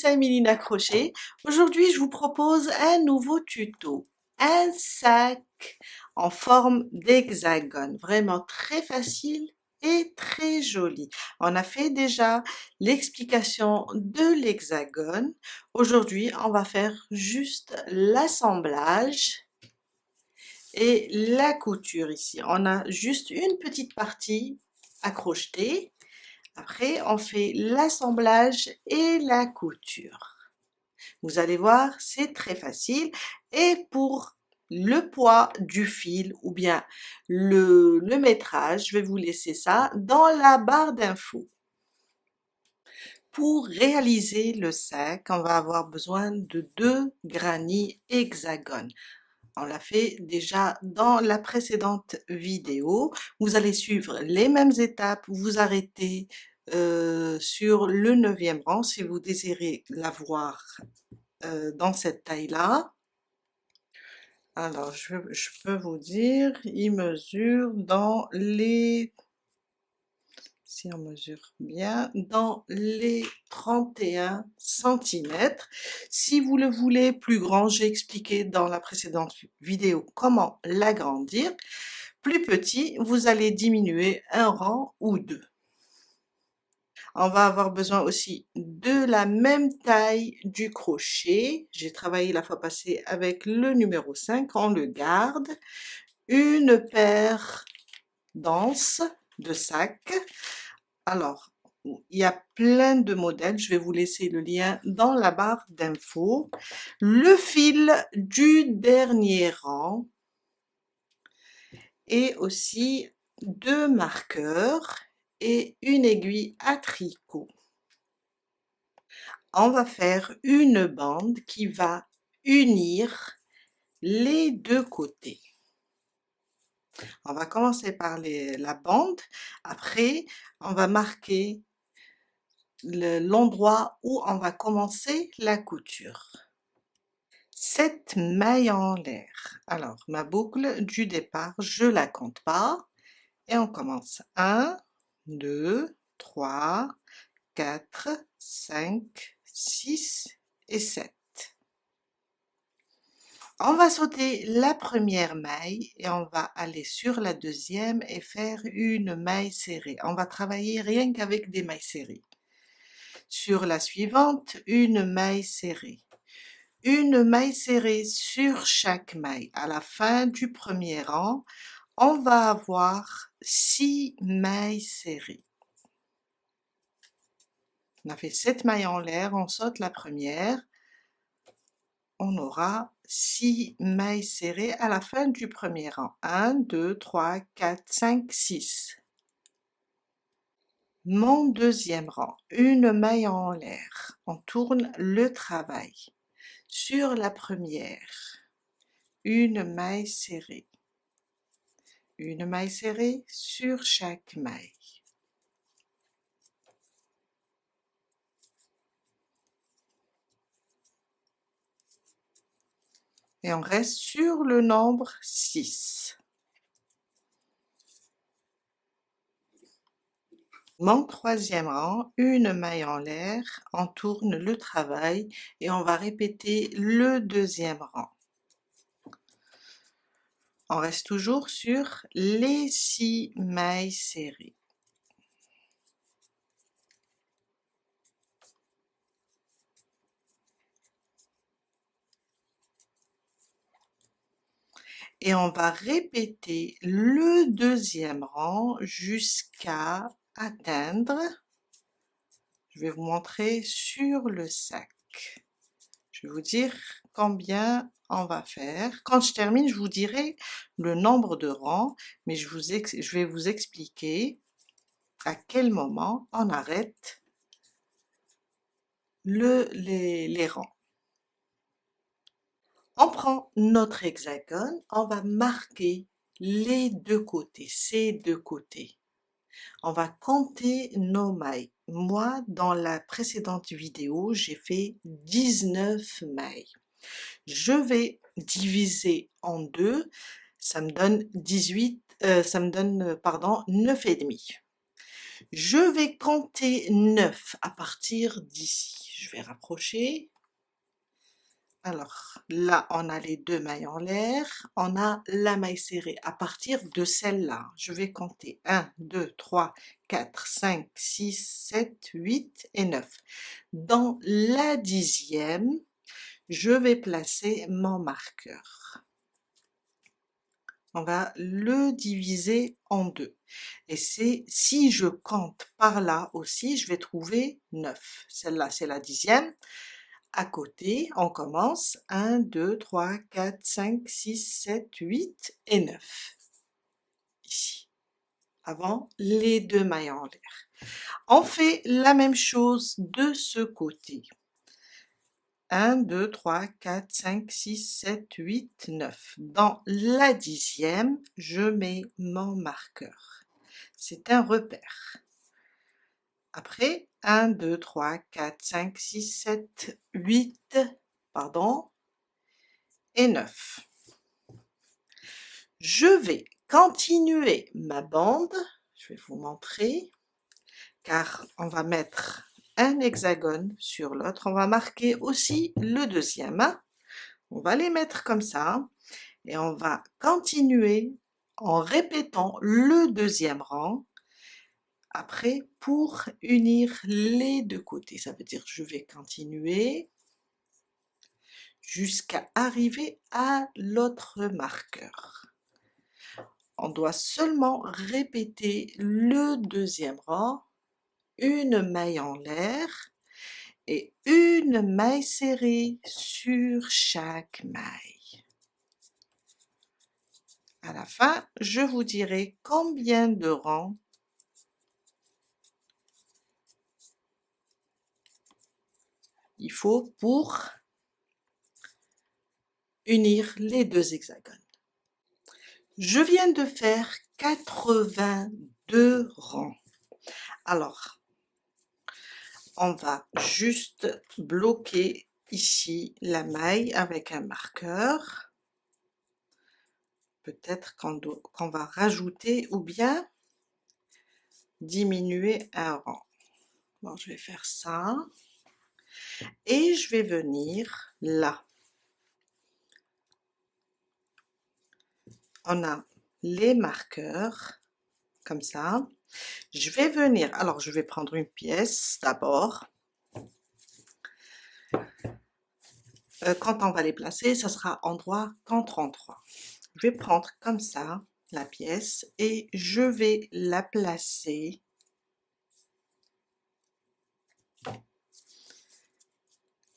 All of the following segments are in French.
c'est Emeline Crochet. Aujourd'hui, je vous propose un nouveau tuto. Un sac en forme d'hexagone. Vraiment très facile et très joli. On a fait déjà l'explication de l'hexagone. Aujourd'hui, on va faire juste l'assemblage et la couture ici. On a juste une petite partie à crocheter. Après, on fait l'assemblage et la couture. Vous allez voir, c'est très facile. Et pour le poids du fil ou bien le métrage, je vais vous laisser ça dans la barre d'infos. Pour réaliser le sac, on va avoir besoin de 2 granits hexagones. On l'a fait déjà dans la précédente vidéo. Vous allez suivre les mêmes étapes, vous arrêtez sur le 9e rang si vous désirez l'avoir dans cette taille-là. Alors, je peux vous dire, il mesure dans les, si on mesure bien, dans les 31 cm. Si vous le voulez plus grand, j'ai expliqué dans la précédente vidéo comment l'agrandir. Plus petit, vous allez diminuer un rang ou deux. On va avoir besoin aussi de la même taille du crochet. J'ai travaillé la fois passée avec le numéro 5, on le garde. Une paire d'anses de sacs. Alors, il y a plein de modèles, je vais vous laisser le lien dans la barre d'infos. Le fil du dernier rang et aussi 2 marqueurs et une aiguille à tricot. On va faire une bande qui va unir les deux côtés. On va commencer par la bande, après on va marquer l'endroit où on va commencer la couture. 7 mailles en l'air. Alors ma boucle du départ, je la compte pas et on commence 1, 2, 3, 4, 5, 6 et 7. On va sauter la première maille et on va aller sur la deuxième et faire une maille serrée. On va travailler rien qu'avec des mailles serrées. Sur la suivante, une maille serrée. Une maille serrée sur chaque maille. À la fin du premier rang, on va avoir 6 mailles serrées. On a fait 7 mailles en l'air, on saute la première. On aura 6 mailles serrées à la fin du premier rang. 1, 2, 3, 4, 5, 6. Mon deuxième rang, une maille en l'air. On tourne le travail. Sur la première, une maille serrée. Une maille serrée sur chaque maille. Et on reste sur le nombre 6. Mon troisième rang, une maille en l'air, on tourne le travail et on va répéter le deuxième rang. On reste toujours sur les 6 mailles serrées. Et on va répéter le deuxième rang jusqu'à atteindre, je vais vous montrer sur le sac. Je vais vous dire combien on va faire. Quand je termine, je vous dirai le nombre de rangs, mais je vais vous expliquer à quel moment on arrête les rangs. On prend notre hexagone, on va marquer les deux côtés, ces deux côtés. On va compter nos mailles. Moi, dans la précédente vidéo, j'ai fait 19 mailles. Je vais diviser en deux, ça me donne 9 et demi. Je vais compter 9 à partir d'ici. Je vais rapprocher. Alors là, on a les 2 mailles en l'air, on a la maille serrée. À partir de celle-là, je vais compter 1, 2, 3, 4, 5, 6, 7, 8 et 9. Dans la 10e, je vais placer mon marqueur. On va le diviser en 2. Et si je compte par là aussi, je vais trouver 9. Celle-là, c'est la 10e. À côté, on commence 1, 2, 3, 4, 5, 6, 7, 8 et 9. Ici, avant les 2 mailles en l'air. On fait la même chose de ce côté. 1, 2, 3, 4, 5, 6, 7, 8, 9. Dans la 10e, je mets mon marqueur. C'est un repère. Après, 1, 2, 3, 4, 5, 6, 7, 8, pardon, et 9. Je vais continuer ma bande, je vais vous montrer, car on va mettre un hexagone sur l'autre, on va marquer aussi le deuxième, on va les mettre comme ça, et on va continuer en répétant le deuxième rang, après pour unir les deux côtés, ça veut dire je vais continuer jusqu'à arriver à l'autre marqueur. On doit seulement répéter le deuxième rang, une maille en l'air et une maille serrée sur chaque maille. À la fin, je vous dirai combien de rangs il faut pour unir les deux hexagones. Je viens de faire 82 rangs. Alors, on va juste bloquer ici la maille avec un marqueur. Peut-être qu'on va rajouter ou bien diminuer un rang. Bon, je vais faire ça. Et je vais venir là. On a les marqueurs, comme ça. Je vais venir, alors je vais prendre une pièce d'abord. Quand on va les placer, ça sera endroit contre endroit. Je vais prendre comme ça la pièce et je vais la placer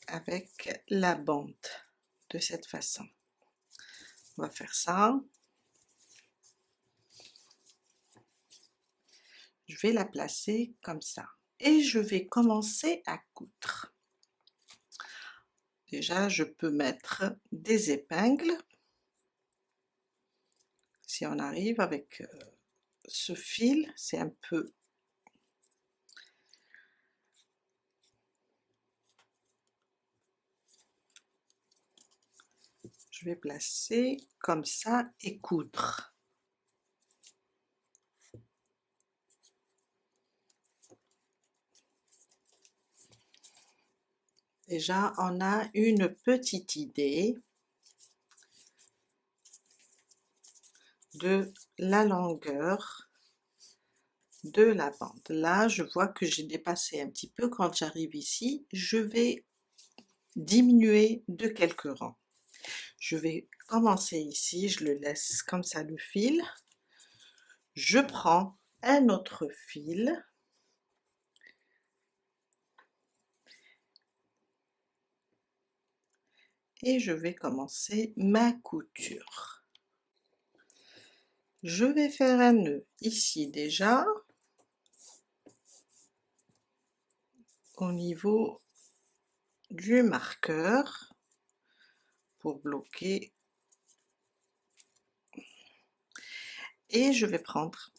avec la bande de cette façon. On va faire ça. Je vais la placer comme ça et je vais commencer à coudre. Déjà, je peux mettre des épingles si on arrive avec ce fil, c'est un peu je vais placer comme ça et coudre. Déjà, on a une petite idée de la longueur de la bande. Là, je vois que j'ai dépassé un petit peu. Quand j'arrive ici, je vais diminuer de quelques rangs. Je vais commencer ici, je le laisse comme ça le fil. Je prends un autre fil. Et je vais commencer ma couture. Je vais faire un nœud ici déjà, au niveau du marqueur, pour bloquer. Et je vais prendre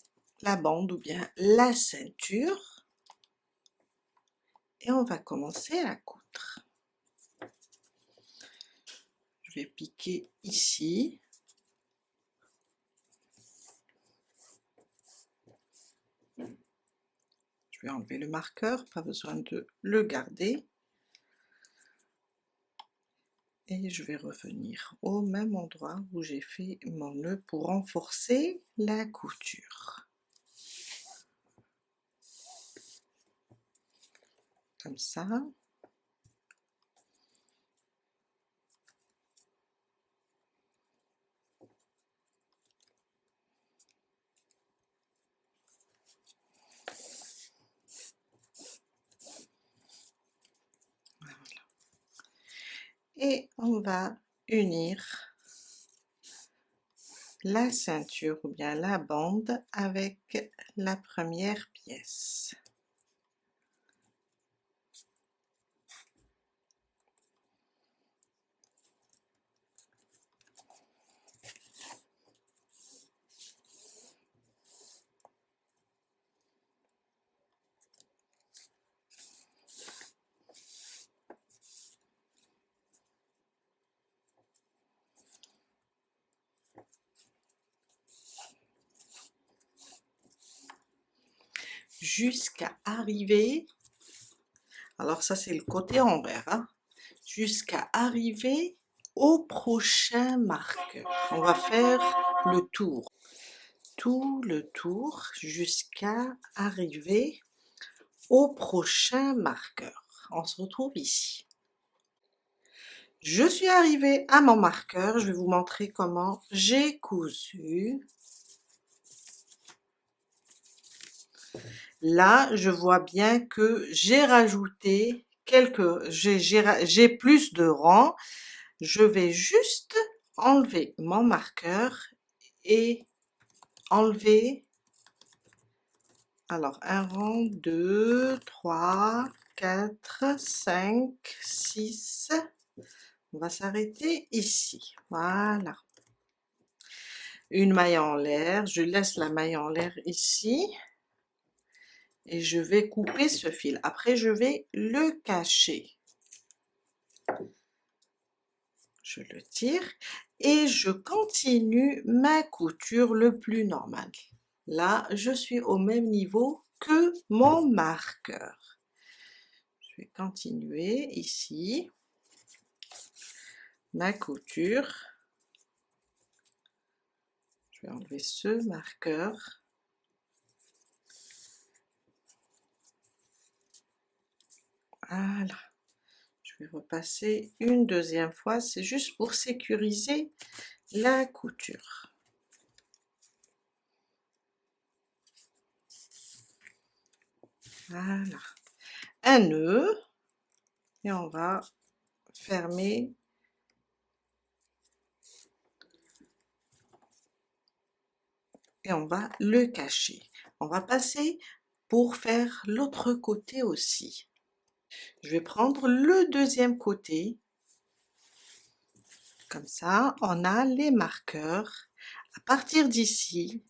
la bande ou bien la ceinture, et on va commencer à coudre. Je vais piquer ici. Je vais enlever le marqueur, pas besoin de le garder. Et je vais revenir au même endroit où j'ai fait mon nœud pour renforcer la couture. Comme ça. Voilà. Et on va unir la ceinture ou bien la bande avec la première pièce. Jusqu'à arriver, alors ça c'est le côté envers, hein, jusqu'à arriver au prochain marqueur. On va faire le tour, tout le tour jusqu'à arriver au prochain marqueur. On se retrouve ici. Je suis arrivée à mon marqueur, je vais vous montrer comment j'ai cousu. Là, je vois bien que j'ai rajouté j'ai plus de rangs. Je vais juste enlever mon marqueur et enlever, alors un rang, 2, 3, 4, 5, 6. On va s'arrêter ici, voilà. Une maille en l'air, je laisse la maille en l'air ici. Et je vais couper ce fil. Après, je vais le cacher. Je le tire et je continue ma couture le plus normal. Là, je suis au même niveau que mon marqueur. Je vais continuer ici ma couture. Je vais enlever ce marqueur. Voilà. Je vais repasser une deuxième fois, c'est juste pour sécuriser la couture. Voilà. Un nœud et on va fermer et on va le cacher. On va passer pour faire l'autre côté aussi. Je vais prendre le deuxième côté. Comme ça, on a les marqueurs. À partir d'ici,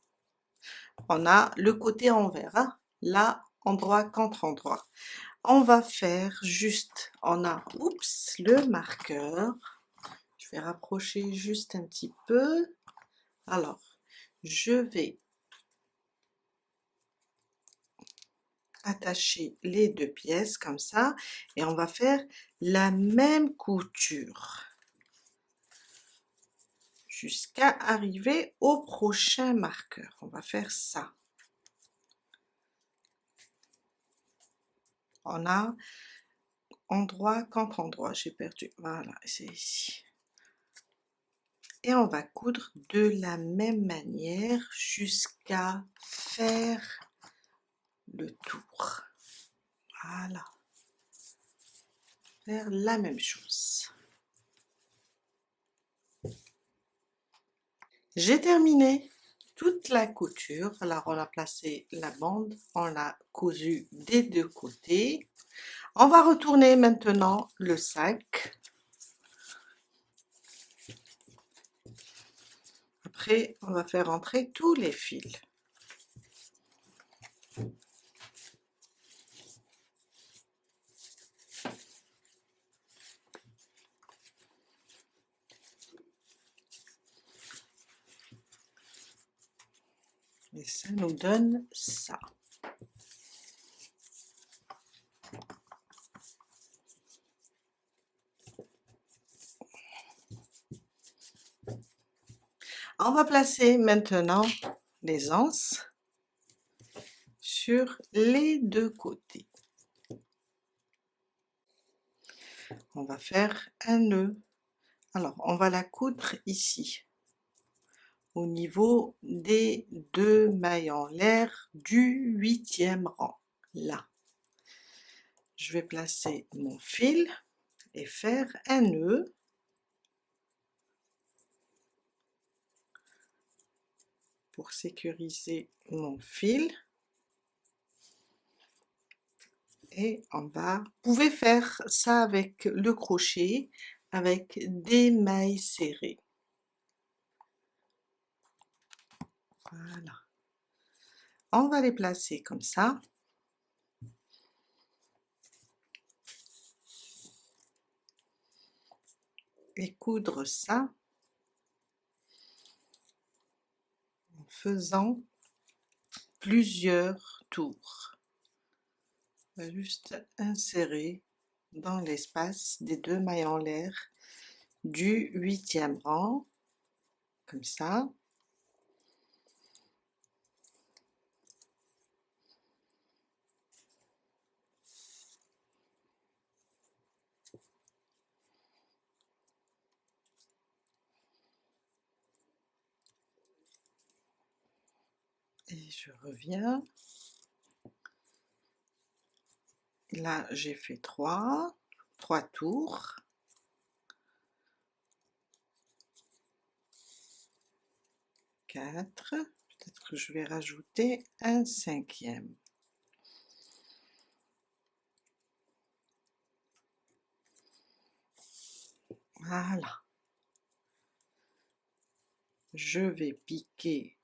on a le côté envers. Hein? Là, endroit contre endroit. On va faire juste, on a, oups, le marqueur. Je vais rapprocher juste un petit peu. Alors, je vais attacher les deux pièces comme ça et on va faire la même couture jusqu'à arriver au prochain marqueur. On va faire ça. On a endroit contre endroit, j'ai perdu, voilà, c'est ici. Et on va coudre de la même manière jusqu'à faire le tour. Voilà. Faire la même chose. J'ai terminé toute la couture. Alors on a placé la bande, on l'a cousu des deux côtés. On va retourner maintenant le sac. Après, on va faire entrer tous les fils. Et ça nous donne ça. On va placer maintenant les anses sur les deux côtés. On va faire un nœud. Alors, on va la coudre ici, au niveau des deux mailles en l'air du 8e rang, là. Je vais placer mon fil et faire un nœud. Pour sécuriser mon fil. Et vous pouvez faire ça avec le crochet, avec des mailles serrées. Voilà. On va les placer comme ça. Et coudre ça en faisant plusieurs tours. On va juste insérer dans l'espace des deux mailles en l'air du 8e rang, comme ça. Et je reviens. Là, j'ai fait trois tours. Quatre. Peut-être que je vais rajouter un 5e. Voilà. Je vais piquer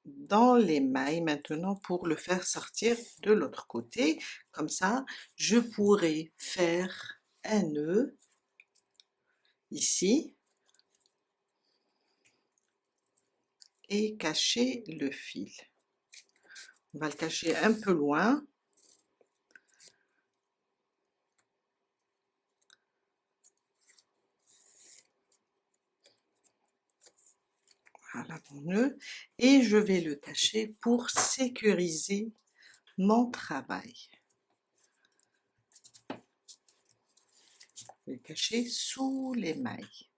dans les mailles maintenant pour le faire sortir de l'autre côté. Comme ça, je pourrai faire un nœud ici et cacher le fil. On va le cacher un peu loin. Voilà mon nœud, et je vais le cacher pour sécuriser mon travail. Je vais le cacher sous les mailles.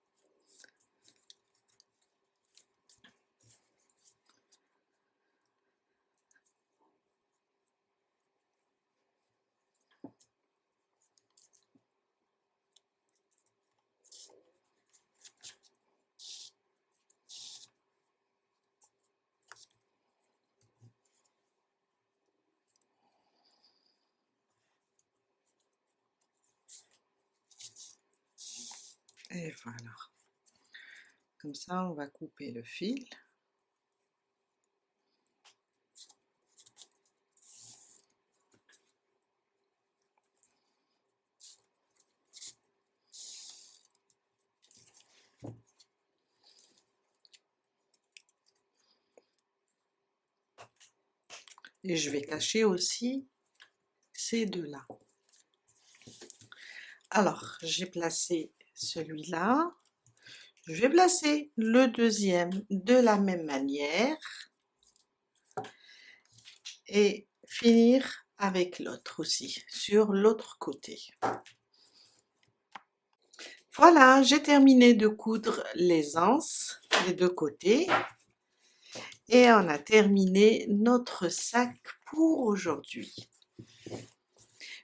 Et voilà. Comme ça, on va couper le fil. Et je vais cacher aussi ces deux-là. Alors, j'ai placé celui-là. Je vais placer le deuxième de la même manière et finir avec l'autre aussi, sur l'autre côté. Voilà, j'ai terminé de coudre les anses des deux côtés et on a terminé notre sac pour aujourd'hui.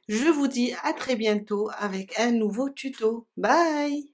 Je vous dis à très bientôt avec un nouveau tuto. Bye!